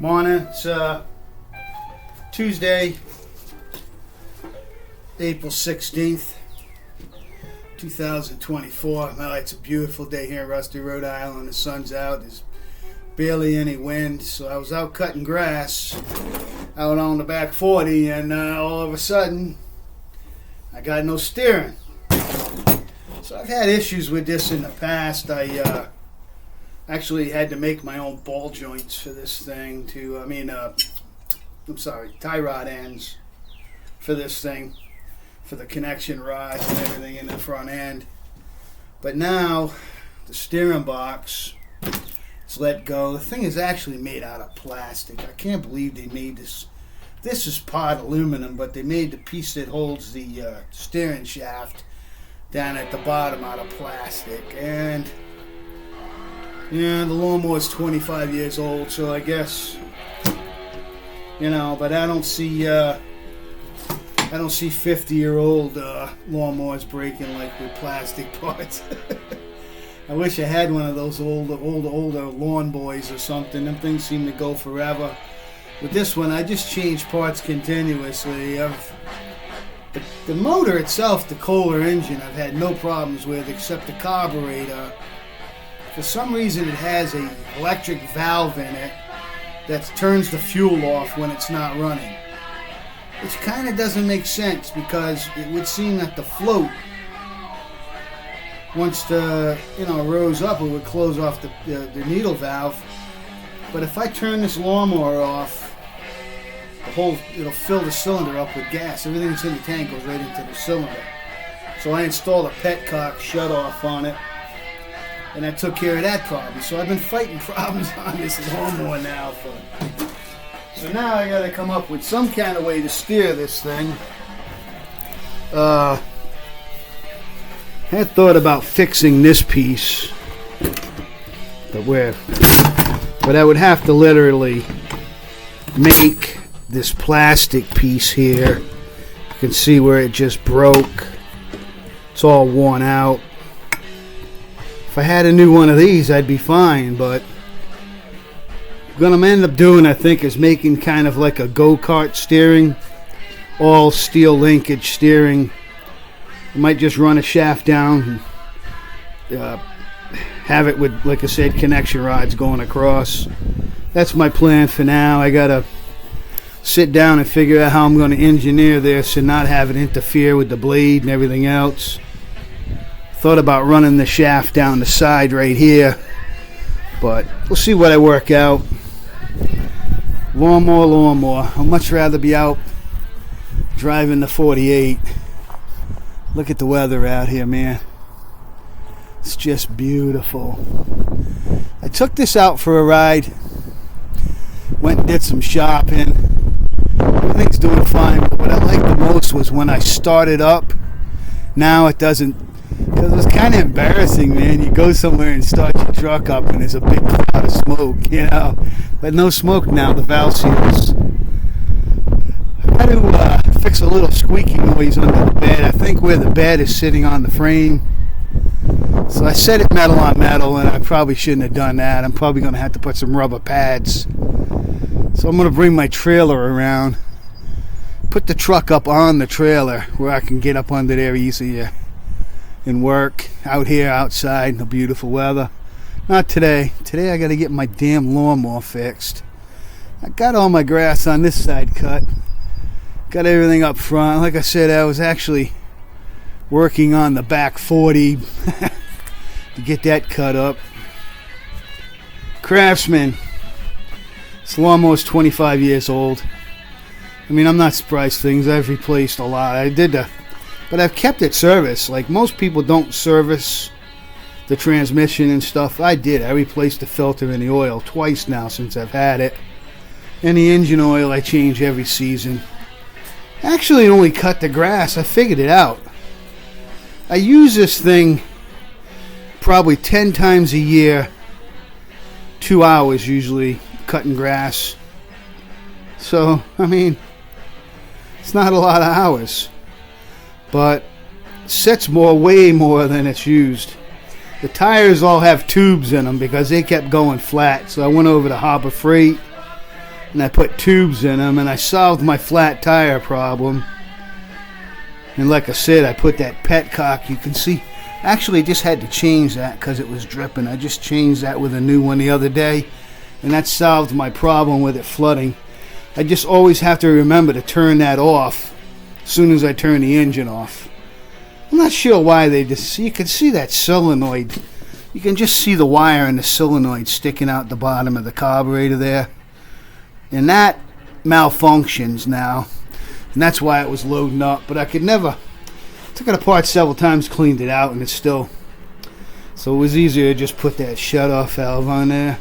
Morning. It's Tuesday, April 16th, 2024. Well, it's a beautiful day here in Rusty, Rhode Island. The sun's out. There's barely any wind. So I was out cutting grass out on the back 40, and all of a sudden, I got no steering. So I've had issues with this in the past. I actually had to make my own ball joints for this thing tie rod ends for this thing, for the connection rods and everything in the front end. But now the steering box is let go. The thing is actually made out of plastic. I can't believe they made this. This is part aluminum, but they made the piece that holds the steering shaft down at the bottom out of plastic. And yeah, the lawnmower's 25 years old, so I guess, but I don't see 50-year-old lawnmowers breaking like with plastic parts. I wish I had one of those older lawn boys or something. Them things seem to go forever. With this one, I just change parts continuously. The motor itself, the Kohler engine, I've had no problems with except the carburetor. For some reason, it has an electric valve in it that turns the fuel off when it's not running. Which kind of doesn't make sense because it would seem that the float, once the rose up, it would close off the needle valve. But if I turn this lawnmower off, it'll fill the cylinder up with gas. Everything that's in the tank goes right into the cylinder. So I installed a petcock shutoff on it, and that took care of that problem. So I've been fighting problems on this lawnmower now. So now I got to come up with some kind of way to steer this thing. I had thought about fixing this piece, but I would have to literally make this plastic piece here. You can see where it just broke. It's all worn out. If I had a new one of these, I'd be fine, but what I'm going to end up doing, I think, is making kind of like a go-kart steering, all steel linkage steering. I might just run a shaft down and have it with, like I said, connection rods going across. That's my plan for now. I got to sit down and figure out how I'm going to engineer this and not have it interfere with the blade and everything else. Thought about running the shaft down the side right here, but we'll see what I work out. Lawnmower. I'd much rather be out driving the 48. Look at the weather out here, man. It's just beautiful. I took this out for a ride. Went and did some shopping. Everything's doing fine, but what I liked the most was when I started up. Now it doesn't, because it was kind of embarrassing, man. You go somewhere and start your truck up and there's a big cloud of smoke, but no smoke now. The valve seals. I got to fix a little squeaky noise under the bed. I think where the bed is sitting on the frame. So I set it metal on metal, and I probably shouldn't have done that. I'm probably going to have to put some rubber pads. So I'm going to bring my trailer around, put the truck up on the trailer where I can get up under there easier and work out here outside in the beautiful weather. Not today. Today I got to get my damn lawnmower fixed. I got all my grass on this side cut. Got everything up front. Like I said, I was actually working on the back 40 to get that cut up. Craftsman. This lawnmower's 25 years old. I mean, I'm not surprised things. I've replaced a lot. But I've kept it serviced. Like most people don't service the transmission and stuff. I did. I replaced the filter and the oil twice now since I've had it. And the engine oil I change every season. Actually, only cut the grass. I figured it out. I use this thing probably 10 times a year. 2 hours usually cutting grass. So, I mean, it's not a lot of hours. But it sits way more than it's used. The tires all have tubes in them because they kept going flat. So I went over to Harbor Freight and I put tubes in them, and I solved my flat tire problem. And like I said, I put that petcock. You can see, actually I just had to change that because it was dripping. I just changed that with a new one the other day, and that solved my problem with it flooding. I just always have to remember to turn that off as soon as I turn the engine off. I'm not sure why they just, you can see that solenoid. You can just see the wire in the solenoid sticking out the bottom of the carburetor there. And that malfunctions now. And that's why it was loading up. But I could never, took it apart several times, cleaned it out, and it's still, so it was easier to just put that shut-off valve on there.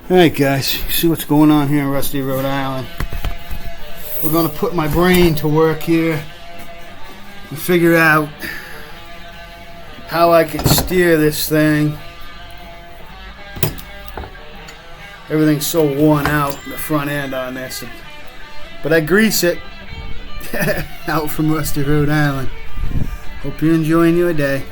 Alright guys, you see what's going on here in Rusty, Rhode Island. We're going to put my brain to work here and figure out how I can steer this thing. Everything's so worn out, the front end on this. But I grease it. Out from Rusty, Rhode Island. Hope you're enjoying your day.